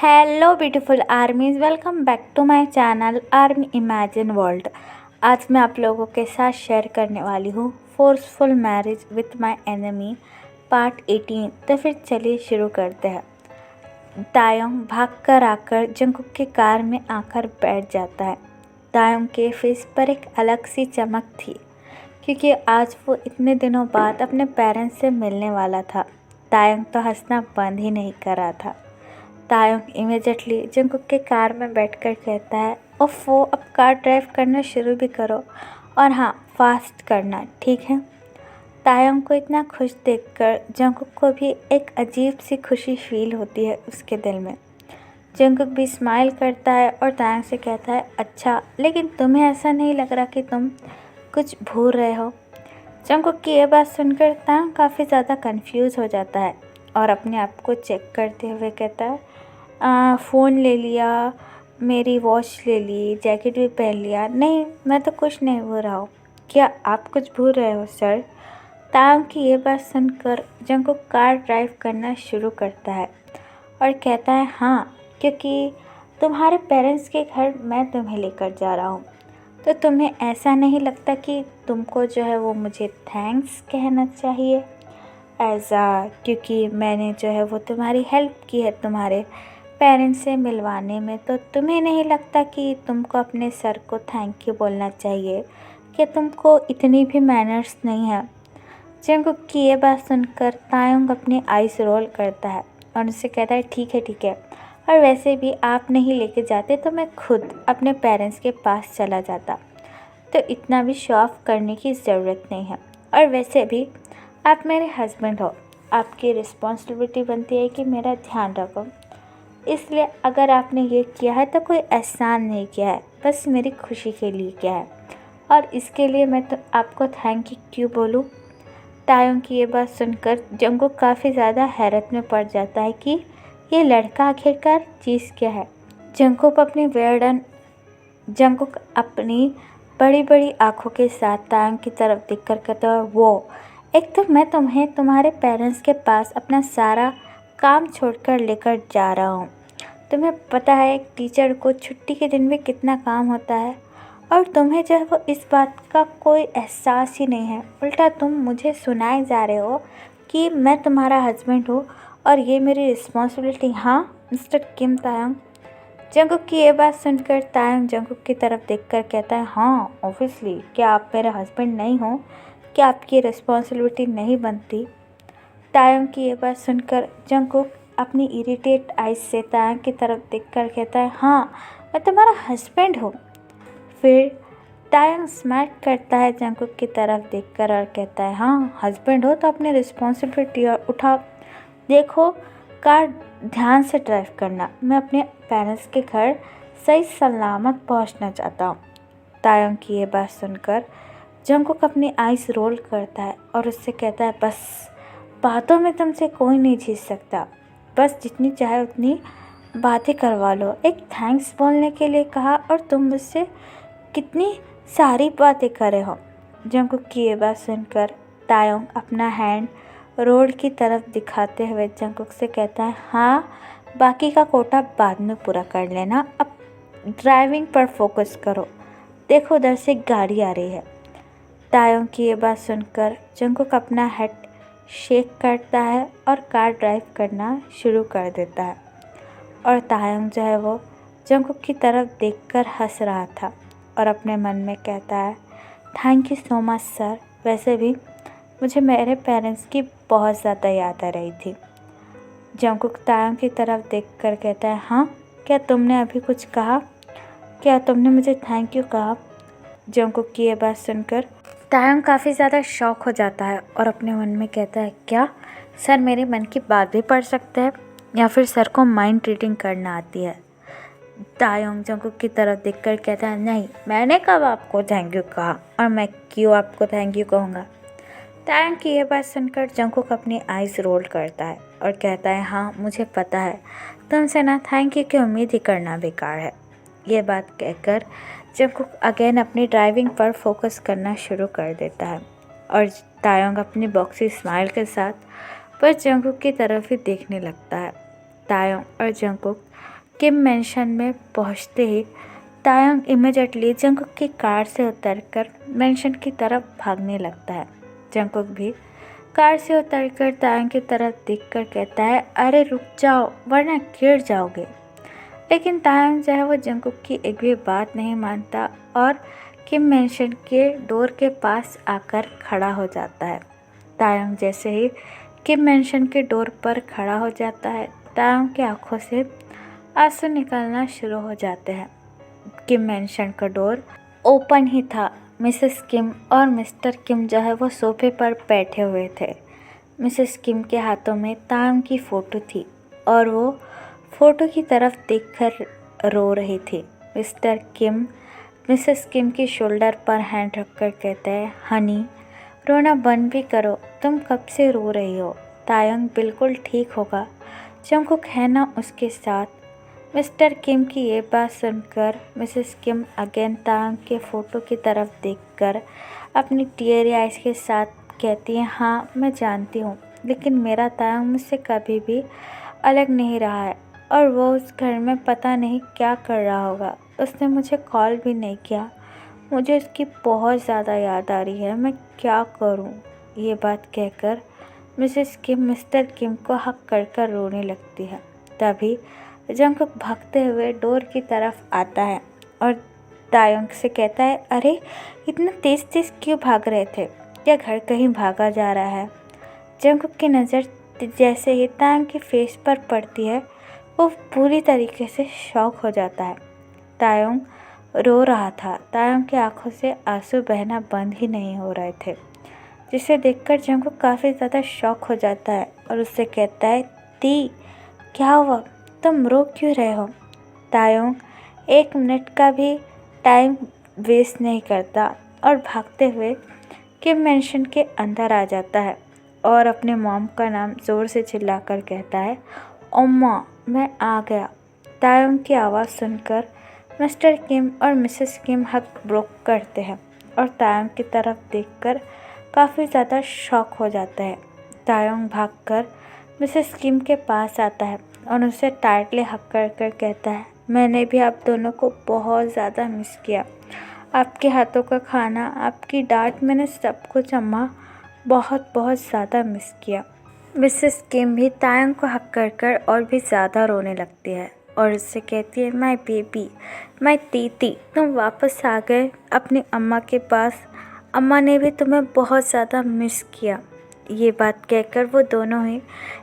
Hello beautiful armies, welcome back to my channel army imagine world. आज मैं आप लोगों के साथ शेयर करने वाली हूँ forceful marriage with my enemy part 18। तो फिर चलिए शुरू करते हैं। तायोंग भागकर आकर जंगकुक की कार में आकर बैठ जाता है। तायोंग के फेस पर एक अलग सी चमक थी क्योंकि आज वो इतने दिनों बाद अपने पेरेंट्स से मिलने वाला था। तायोंग तो हंसना बंद ही नहीं कर रहा था। तायोंग इमीडिएटली जंगकुक के कार में बैठकर कहता है, ओफो, अब कार ड्राइव करना शुरू भी करो, और हाँ, फास्ट करना, ठीक है। तायोंग को इतना खुश देखकर जंगकुक को भी एक अजीब सी खुशी फील होती है उसके दिल में। जंगकुक भी स्माइल करता है और तायोंग से कहता है, अच्छा, लेकिन तुम्हें ऐसा नहीं लग रहा कि तुम कुछ भूल रहे हो? जंगकुक की ये बात सुनकर तायोंग काफ़ी ज़्यादा कंफ्यूज हो जाता है और अपने आप को चेक करते हुए कहता है, फ़ोन ले लिया, मेरी वॉच ले ली, जैकेट भी पहन लिया, नहीं, मैं तो कुछ नहीं भूल रहा हूँ। क्या आप कुछ भूल रहे हो सर? तायोंग की ये बात सुनकर जंगकुक कार ड्राइव करना शुरू करता है और कहता है, हाँ, क्योंकि तुम्हारे पेरेंट्स के घर मैं तुम्हें लेकर जा रहा हूँ, तो तुम्हें ऐसा नहीं लगता कि तुमको जो है वो मुझे थैंक्स कहना चाहिए क्योंकि मैंने जो है वो तुम्हारी हेल्प की है तुम्हारे पेरेंट्स से मिलवाने में, तो तुम्हें नहीं लगता कि तुमको अपने सर को थैंक यू बोलना चाहिए? कि तुमको इतनी भी मैनर्स नहीं है? जंगकुक की ये बात सुनकर तायोंग अपनी आइस रोल करता है और उनसे कहता है, ठीक है, ठीक है, और वैसे भी आप नहीं लेके जाते तो मैं खुद अपने पेरेंट्स के पास चला जाता, तो इतना भी शो ऑफ करने की ज़रूरत नहीं है। और वैसे भी आप मेरे हस्बैंड हो, आपकी रिस्पॉन्सिबिलिटी बनती है कि मेरा ध्यान रखो, इसलिए अगर आपने ये किया है तो कोई एहसान नहीं किया है, बस मेरी खुशी के लिए किया है, और इसके लिए मैं तो आपको थैंक यू क्यों बोलूँ? तायोंग की ये बात सुनकर जंगकुक काफ़ी ज़्यादा हैरत में पड़ जाता है कि ये लड़का आखिरकार चीज़ क्या है। जंगकुक अपनी बड़ी बड़ी आँखों के साथ तायोंग की तरफ देखकर कहता है, वो, एक तो मैं तुम्हें तुम्हारे पेरेंट्स के पास अपना सारा काम छोड़कर लेकर जा रहा हूँ। तुम्हें पता है एक टीचर को छुट्टी के दिन में कितना काम होता है, और तुम्हें जो है वो इस बात का कोई एहसास ही नहीं है। उल्टा तुम मुझे सुनाए जा रहे हो कि मैं तुम्हारा हस्बैंड हूँ और ये मेरी रिस्पॉन्सिबिलिटी। हाँ मिस्टर किम तायोंग। जंगकुक की ये बात सुनकर तायोंग जंगकुक की तरफ देखकर कहता है, हाँ ऑब्वियसली, क्या आप मेरे हस्बैंड नहीं हो? क्या आपकी रिस्पॉन्सिबिलिटी नहीं बनती? तायोंग की ये बात सुनकर जंगकुक अपनी इरिटेट आइज से तायोंग की तरफ देखकर कहता है, हाँ, मैं तुम्हारा हस्बैंड हूँ। फिर तायोंग स्माइल करता है जंगकुक की तरफ देखकर और कहता है, हाँ, हस्बैंड हो तो अपनी रिस्पॉन्सिबिलिटी और उठाओ। देखो, कार ध्यान से ड्राइव करना, मैं अपने पेरेंट्स के घर सही सलामत पहुंचना चाहता हूँ। तायोंग की ये बात सुनकर जंगकुक अपनी आइस रोल करता है और उससे कहता है, बस, बातों में तुमसे कोई नहीं जीत सकता, बस जितनी चाहे उतनी बातें करवा लो। एक थैंक्स बोलने के लिए कहा और तुम मुझसे कितनी सारी बातें कर रहे हो। जंगकुक की ये बात सुनकर तायोंग अपना हैंड रोड की तरफ दिखाते हुए जंगकुक से कहता है, हाँ, बाकी का कोटा बाद में पूरा कर लेना, अब ड्राइविंग पर फोकस करो, देखो उधर से गाड़ी आ रही है। तायोंग की ये बात सुनकर जंगकुक अपना हेड शेक करता है और कार ड्राइव करना शुरू कर देता है, और तायोंग जो है वो जंगकुक की तरफ देखकर हंस रहा था और अपने मन में कहता है, thank you so much sir, वैसे भी मुझे मेरे पेरेंट्स की बहुत ज़्यादा याद आ रही थी। जंगकुक तायोंग की तरफ देखकर कहता है, हाँ, क्या तुमने अभी कुछ कहा? क्या तुमने मुझे थैंक यू कहा? जंगकुक की ये बात सुनकर तायोंग काफ़ी ज़्यादा शॉक हो जाता है और अपने मन में कहता है, क्या सर मेरे मन की बात भी पढ़ सकते हैं, या फिर सर को माइंड रीडिंग करना आती है? तायोंग जंगकुक की तरफ देखकर कहता है, नहीं, मैंने कब आपको थैंक यू कहा, और मैं क्यों आपको थैंक यू कहूँगा? तायोंग की यह बात सुनकर जंगकुक अपनी आइज़ रोल करता है और कहता है, हाँ, मुझे पता है, तुमसे ना थैंक यू की उम्मीद ही करना बेकार है। ये बात कहकर जंगकुक अगेन अपनी ड्राइविंग पर फोकस करना शुरू कर देता है और तायोंग अपनी बॉक्सी स्माइल के साथ बस जंगकुक की तरफ ही देखने लगता है। तायोंग और जंगकुक किम मैंशन में पहुंचते ही तायोंग इमीडिएटली जंगकुक की कार से उतरकर मैंशन की तरफ भागने लगता है। जंगकुक भी कार से उतरकर तायोंग की तरफ देखकर कहता है, अरे रुक जाओ वरना गिर जाओगे। लेकिन तायोंग जो है वो जंगकुक की एक भी बात नहीं मानता और किम मैंशन के डोर के पास आकर खड़ा हो जाता है। तायोंग जैसे ही किम मैंशन के डोर पर खड़ा हो जाता है, तायोंग की आंखों से आंसू निकलना शुरू हो जाते हैं। किम मैंशन का डोर ओपन ही था। मिसेस किम और मिस्टर किम जो है वो सोफे पर बैठे हुए थे। मिसेस किम के हाथों में तायोंग की फ़ोटो थी और वो फ़ोटो की तरफ देखकर रो रही थी। मिस्टर किम मिसेस किम की शोल्डर पर हैंड रखकर कहते हैं, हनी रोना बंद भी करो, तुम कब से रो रही हो। तायोंग बिल्कुल ठीक होगा, जंगकुक है ना उसके साथ। मिस्टर किम की ये बात सुनकर मिसेस किम अगेन तायोंग के फ़ोटो की तरफ देखकर अपनी टीयरी आइज के साथ कहती है, हाँ मैं जानती हूँ, लेकिन मेरा तायोंग मुझसे कभी भी अलग नहीं रहा है और वो उस घर में पता नहीं क्या कर रहा होगा। उसने मुझे कॉल भी नहीं किया। मुझे उसकी बहुत ज़्यादा याद आ रही है, मैं क्या करूँ। ये बात कहकर मिसेस किम मिस्टर किम को हक कर रोने लगती है। तभी जंगकुक भागते हुए डोर की तरफ आता है और तायोंग से कहता है, अरे इतना तेज़ तेज़ क्यों भाग रहे थे, क्या घर कहीं भागा जा रहा है। जंगकुक की नज़र जैसे ही तायोंग के फेस पर पड़ती है, वो पूरी तरीके से शॉक हो जाता है। तायोंग रो रहा था। तायोंग की आंखों से आंसू बहना बंद ही नहीं हो रहे थे, जिसे देखकर जंगकुक काफ़ी ज़्यादा शॉक हो जाता है और उससे कहता है, ती क्या हुआ, तुम रो क्यों रहे हो। तायोंग 1 मिनट का भी टाइम वेस्ट नहीं करता और भागते हुए किम मैंशन के अंदर आ जाता है और अपने मॉम का नाम ज़ोर से चिल्लाकर कहता है, ओम्मा मैं आ गया। तायोंग की आवाज़ सुनकर मिस्टर किम और मिसेस किम हक ब्रोक करते हैं और तायोंग की तरफ देखकर काफ़ी ज़्यादा शॉक हो जाता है। तायोंग भागकर मिसेस किम के पास आता है और उसे टाइटली हक कर कहता है, मैंने भी आप दोनों को बहुत ज़्यादा मिस किया। आपके हाथों का खाना, आपकी डांट, मैंने सब कुछ अम्मा बहुत बहुत ज़्यादा मिस किया। मिसेस किम भी तायोंग को हक कर और भी ज़्यादा रोने लगती है और उससे कहती है, माय बेबी, माय तीती, तुम वापस आ गए अपनी अम्मा के पास। अम्मा ने भी तुम्हें बहुत ज़्यादा मिस किया। ये बात कहकर वो दोनों ही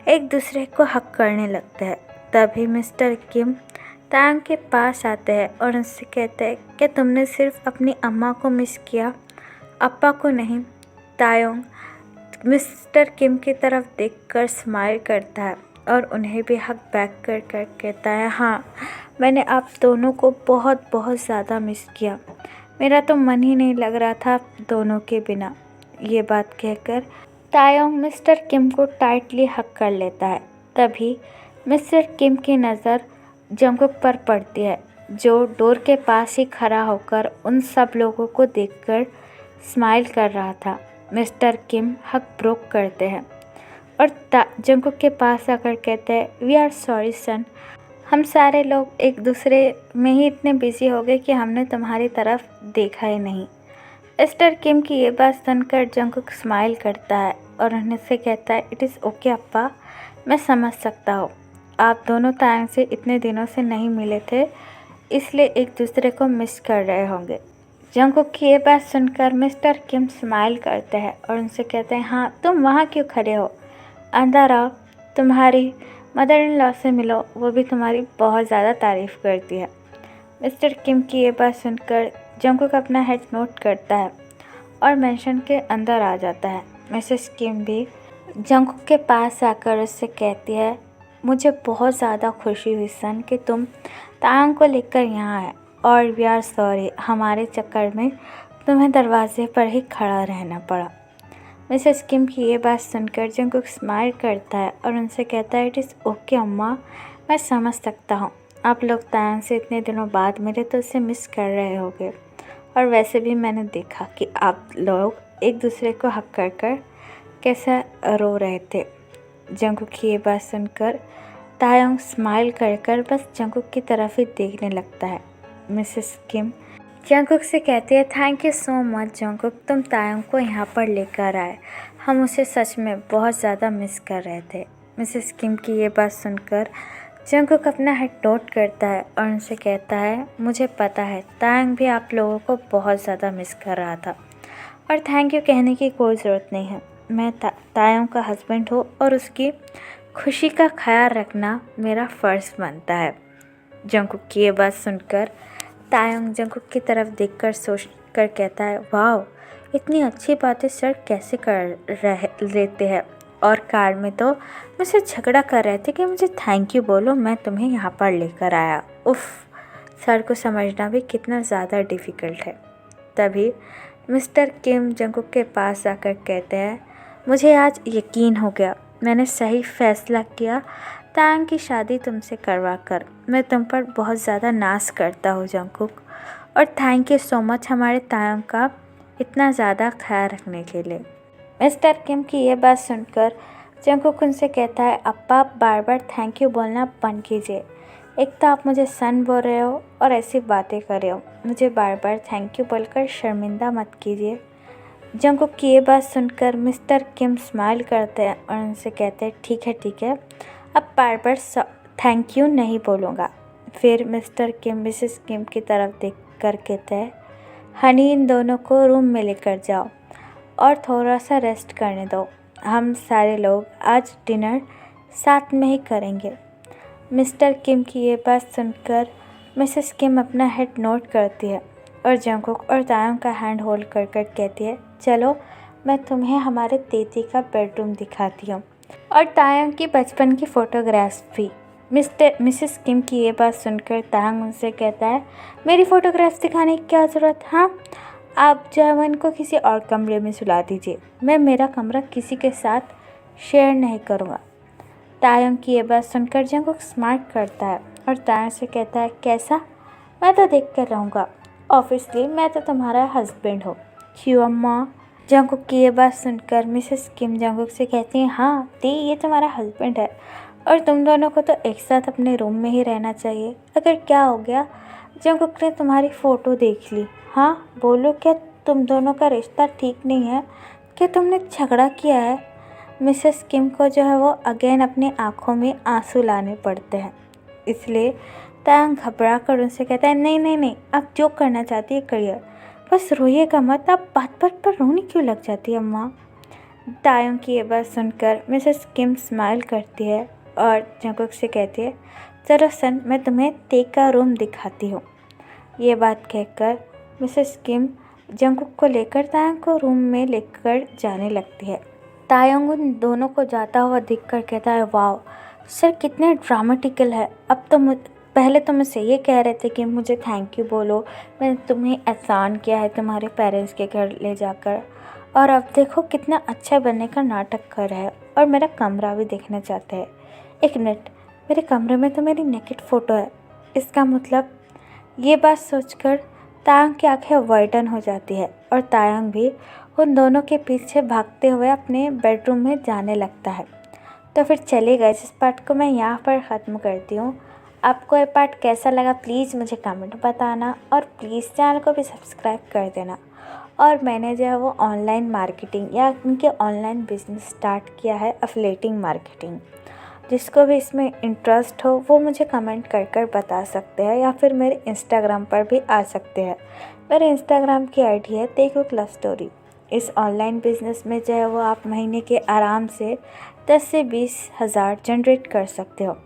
एक दूसरे को हक करने लगते हैं। तभी मिस्टर किम तायोंग के पास आते हैं और उनसे कहते हैं, क्या तुमने सिर्फ अपनी अम्मा को मिस किया, अप्पा को नहीं। तायोंग मिस्टर किम की तरफ देखकर स्माइल करता है और उन्हें भी हक बैक कर कहता है, हाँ मैंने आप दोनों को बहुत बहुत ज़्यादा मिस किया। मेरा तो मन ही नहीं लग रहा था आप दोनों के बिना। ये बात कहकर तायोंग मिस्टर किम को टाइटली हक कर लेता है। तभी मिस्टर किम की नज़र जंगकुक पर पड़ती है, जो डोर के पास ही खड़ा होकर उन सब लोगों को देखकर स्माइल कर रहा था। मिस्टर किम हक ब्रोक करते हैं और जंगकुक के पास आकर कहते हैं, वी आर सॉरी सन, हम सारे लोग एक दूसरे में ही इतने बिजी हो गए कि हमने तुम्हारी तरफ देखा ही नहीं। मिस्टर किम की ये बात सुनकर जंगकुक स्माइल करता है और उन्हें से कहता है, इट इज़ ओके अप्पा, मैं समझ सकता हूँ, आप दोनों तायोंग से इतने दिनों से नहीं मिले थे, इसलिए एक दूसरे को मिस कर रहे होंगे। जंगकुक की ये बात सुनकर मिस्टर किम स्माइल करते हैं और उनसे कहते हैं, हाँ तुम वहाँ क्यों खड़े हो, अंदर आओ, तुम्हारी मदर इन लॉ से मिलो, वो भी तुम्हारी बहुत ज़्यादा तारीफ़ करती है। मिस्टर किम की ये बात सुनकर जंगकुक अपना हेड नोट करता है और मैंशन के अंदर आ जाता है। मिसेस किम भी जंगकुक के पास आकर उससे कहती है, मुझे बहुत ज़्यादा खुशी हुई सन कि तुम तायोंग को लेकर यहाँ आए और वी आर सॉरी, हमारे चक्कर में तुम्हें दरवाजे पर ही खड़ा रहना पड़ा। मिसेस किम की ये बात सुनकर जंगकुक स्माइल करता है और उनसे कहता है, इट इज़ ओके अम्मा, मैं समझ सकता हूँ, आप लोग तायोंग से इतने दिनों बाद मिले तो उसे मिस कर रहे होगे और वैसे भी मैंने देखा कि आप लोग एक दूसरे को हक कर कैसा रो रहे थे। जंगकुक की ये बात सुनकर तायंग स्माइल कर कर बस जंगकुक की तरफ ही देखने लगता है। मिसेस किम जंगकुक से कहती है, thank you so much Jungkook, तुम तायंग को यहाँ पर लेकर आए। हम उसे सच में बहुत ज़्यादा मिस कर रहे थे। मिसेस किम की ये बात सुनकर जंगकुक अपना हेड नोट करता है और उनसे कहता है, मुझे पता है तायंग भी आप लोगों को बहुत ज़्यादा मिस कर रहा था और थैंक यू कहने की कोई ज़रूरत नहीं है। मैं तायंग का हस्बैंड हूँ और उसकी खुशी का ख्याल रखना मेरा फ़र्ज़ बनता है। जंगकुक की ये बात सुनकर तायंग जंगकुक की तरफ देखकर सोच कर कहता है, वाह, इतनी अच्छी बातें सर कैसे कर लेते हैं, और कार में तो मुझसे झगड़ा कर रहे थे कि मुझे थैंक यू बोलो, मैं तुम्हें यहाँ पर लेकर आया। उफ़, सर को समझना भी कितना ज़्यादा डिफ़िकल्ट है। तभी मिस्टर किम जंगकुक के पास आकर कहते हैं, मुझे आज यकीन हो गया, मैंने सही फैसला किया तायंग की शादी तुमसे करवा कर। मैं तुम पर बहुत ज़्यादा नाज करता हूँ जंगकुक, और थैंक यू सो मच हमारे तायंग का इतना ज़्यादा ख्याल रखने के लिए। मिस्टर किम की ये बात सुनकर जंगकुक उनसे कहता है, अप्पा आप बार बार थैंक यू बोलना बंद कीजिए। एक तो आप मुझे सन बोल रहे हो और ऐसी बातें कर रहे हो, मुझे बार बार थैंक यू बोलकर शर्मिंदा मत कीजिए। जंगकुक की ये बात सुनकर मिस्टर किम स्माइल करते हैं और उनसे कहते हैं, ठीक है, अब बार बार थैंक यू नहीं बोलूँगा। फिर मिस्टर किम मिसेस किम की तरफ देख कर कहते हैं, हनी इन दोनों को रूम में लेकर जाओ और थोड़ा सा रेस्ट करने दो, हम सारे लोग आज डिनर साथ में ही करेंगे। मिस्टर किम की ये बात सुनकर मिसेस किम अपना हेड नोट करती है और जंगकुक और तायंग का हैंड होल्ड कर कर कहती है, चलो मैं तुम्हें हमारे तेती का बेडरूम दिखाती हूँ और तायंग की बचपन की फ़ोटोग्राफ्स भी। मिसेस किम की ये बात सुनकर तायंग उनसे कहता है, मेरी फ़ोटोग्राफ्स दिखाने की क्या ज़रूरत। हाँ, आप जवन को किसी और कमरे में सुला दीजिए, मैं मेरा कमरा किसी के साथ शेयर नहीं करूँगा। तायंग की ये बात सुनकर जंगकुक स्मार्ट करता है और तायंग से कहता है, कैसा, मैं तो देख कर रहूँगा, ऑब्वियसली मैं तो तुम्हारा हस्बैंड हूँ। क्यों अम्मा। जंगकुक की ये बात सुनकर मिसेस किम जंगकुक से कहती हैं, हाँ ती, ये तुम्हारा हस्बैंड है और तुम दोनों को तो एक साथ अपने रूम में ही रहना चाहिए। अगर क्या हो गया, जंगकुक ने तुम्हारी फ़ोटो देख ली, हाँ बोलो, क्या तुम दोनों का रिश्ता ठीक नहीं है, क्या तुमने झगड़ा किया है। मिसेस किम को जो है वो अगेन अपनी आँखों में आंसू लाने पड़ते हैं, इसलिए तायंग घबरा कर उनसे कहता है, नहीं, आप जो करना चाहती है करिए, बस रोइएगा मत, आप बात बात पर रोने क्यों लग जाती है अम्मा। तायंग की ये बात सुनकर मिसेस किम स्माइल करती है और जंगकुक से कहती है, चलो सन, मैं तुम्हें ते का रूम दिखाती हूँ। ये बात कहकर मिसेस किम जंगकुक को लेकर तायंग को रूम में लेकर जाने लगती है। तायंग उन दोनों को जाता हुआ देखकर कहता है, वाह सर कितने ड्रामेटिकल है, अब तो पहले तो मुझसे ये कह रहे थे कि मुझे थैंक यू बोलो, मैंने तुम्हें एहसान किया है तुम्हारे पेरेंट्स के घर ले जाकर, और अब देखो कितना अच्छा बनने का नाटक कर रहा है और मेरा कमरा भी देखना चाहते हैं। एक मिनट, मेरे कमरे में तो मेरी नेकेड फ़ोटो है, इसका मतलब। ये बात सोचकर तायंग की आंखें वाइडन हो जाती है और तायंग भी उन दोनों के पीछे भागते हुए अपने बेडरूम में जाने लगता है। तो फिर चलिए इस पार्ट को मैं यहाँ पर ख़त्म करती हूँ। आपको ये पार्ट कैसा लगा प्लीज़ मुझे कमेंट बताना और प्लीज़ चैनल को भी सब्सक्राइब कर देना। और मैंने जो है वो ऑनलाइन मार्केटिंग या उनके ऑनलाइन बिजनेस स्टार्ट किया है, एफिलिएटिंग मार्केटिंग। जिसको भी इसमें इंटरेस्ट हो वो मुझे कमेंट कर कर बता सकते हैं या फिर मेरे इंस्टाग्राम पर भी आ सकते हैं। मेरे इंस्टाग्राम की आईडी है तेकुक लव स्टोरी। इस ऑनलाइन बिजनेस में जो है वो आप महीने के आराम से 10 से 20 हज़ार जनरेट कर सकते हो।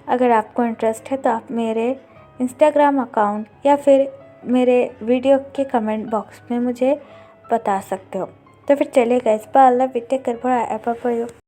अगर आपको इंटरेस्ट है तो आप मेरे इंस्टाग्राम अकाउंट या फिर मेरे वीडियो के कमेंट बॉक्स में मुझे बता सकते हो। तो फिर चलेगा इस बार अल्लाह विटे कर बड़ा ऐप पर